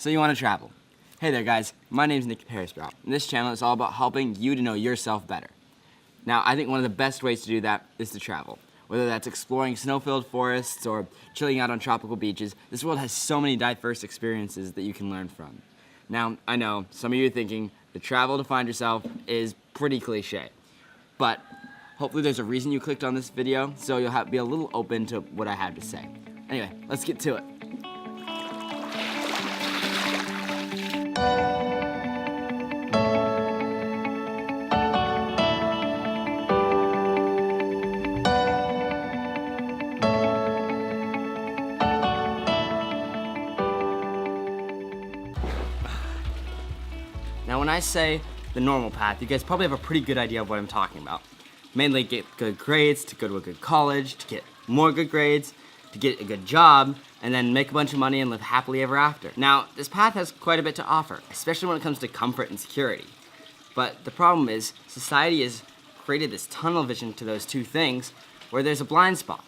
So you want to travel. Hey there guys, my name's Nick Pearsprout, and this channel is all about helping you to know yourself better. Now, I think one of the best ways to do that is to travel. Whether that's exploring snow-filled forests or chilling out on tropical beaches, this world has so many diverse experiences that you can learn from. Now, I know, some of you are thinking, the travel to find yourself is pretty cliche. But hopefully there's a reason you clicked on this video, so you'll be a little open to what I have to say. Anyway, let's get to it. Now when I say the normal path, you guys probably have a pretty good idea of what I'm talking about. Mainly get good grades, to go to a good college, to get more good grades, to get a good job, and then make a bunch of money and live happily ever after. Now, this path has quite a bit to offer, especially when it comes to comfort and security. But the problem is, society has created this tunnel vision to those two things where there's a blind spot.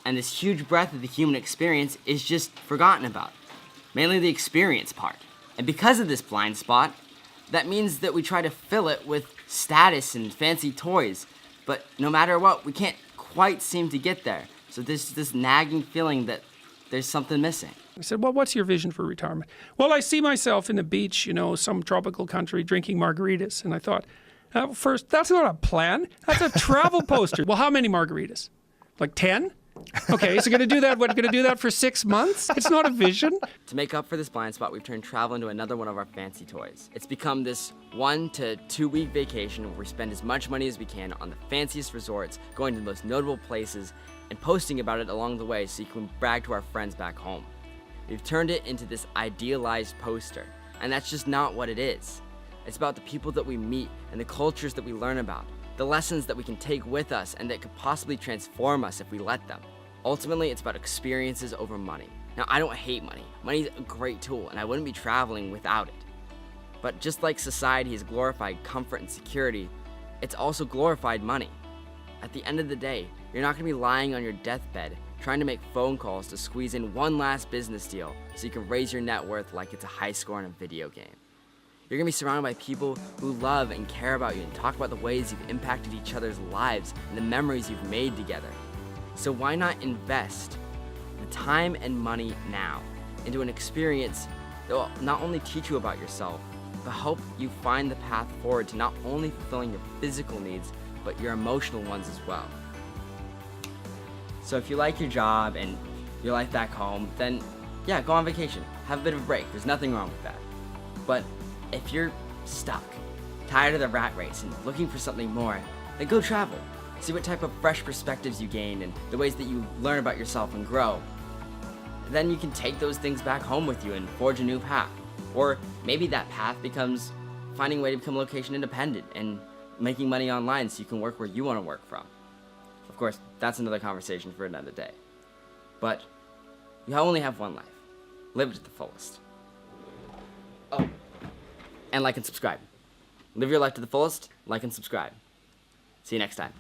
And this huge breadth of the human experience is just forgotten about. Mainly the experience part. And because of this blind spot, that means that we try to fill it with status and fancy toys, but no matter what, we can't quite seem to get there. So there's this nagging feeling that there's something missing. I said, well, what's your vision for retirement? Well, I see myself in the beach, you know, some tropical country drinking margaritas. And I thought, first, that's not a plan. That's a travel poster. Well, how many margaritas? Like 10? Okay, so gonna do that, what, gonna do that for 6 months? It's not a vision. To make up for this blind spot, we've turned travel into another one of our fancy toys. It's become this 1 to 2 week vacation where we spend as much money as we can on the fanciest resorts, going to the most notable places, and posting about it along the way so you can brag to our friends back home. We've turned it into this idealized poster, and that's just not what it is. It's about the people that we meet and the cultures that we learn about, the lessons that we can take with us and that could possibly transform us if we let them. Ultimately, it's about experiences over money. Now, I don't hate money. Money's a great tool, and I wouldn't be traveling without it. But just like society has glorified comfort and security, it's also glorified money. At the end of the day, you're not gonna be lying on your deathbed trying to make phone calls to squeeze in one last business deal so you can raise your net worth like it's a high score in a video game. You're gonna be surrounded by people who love and care about you and talk about the ways you've impacted each other's lives and the memories you've made together. So why not invest the time and money now into an experience that will not only teach you about yourself, but help you find the path forward to not only fulfilling your physical needs, but your emotional ones as well. So if you like your job and your life back home, then yeah, go on vacation. Have a bit of a break. There's nothing wrong with that. But if you're stuck, tired of the rat race and looking for something more, then go travel. See what type of fresh perspectives you gain and the ways that you learn about yourself and grow. Then you can take those things back home with you and forge a new path. Or maybe that path becomes finding a way to become location independent and making money online so you can work where you want to work from. Of course, that's another conversation for another day. But you only have one life. Live it to the fullest. Oh, and like and subscribe. Live your life to the fullest, like and subscribe. See you next time.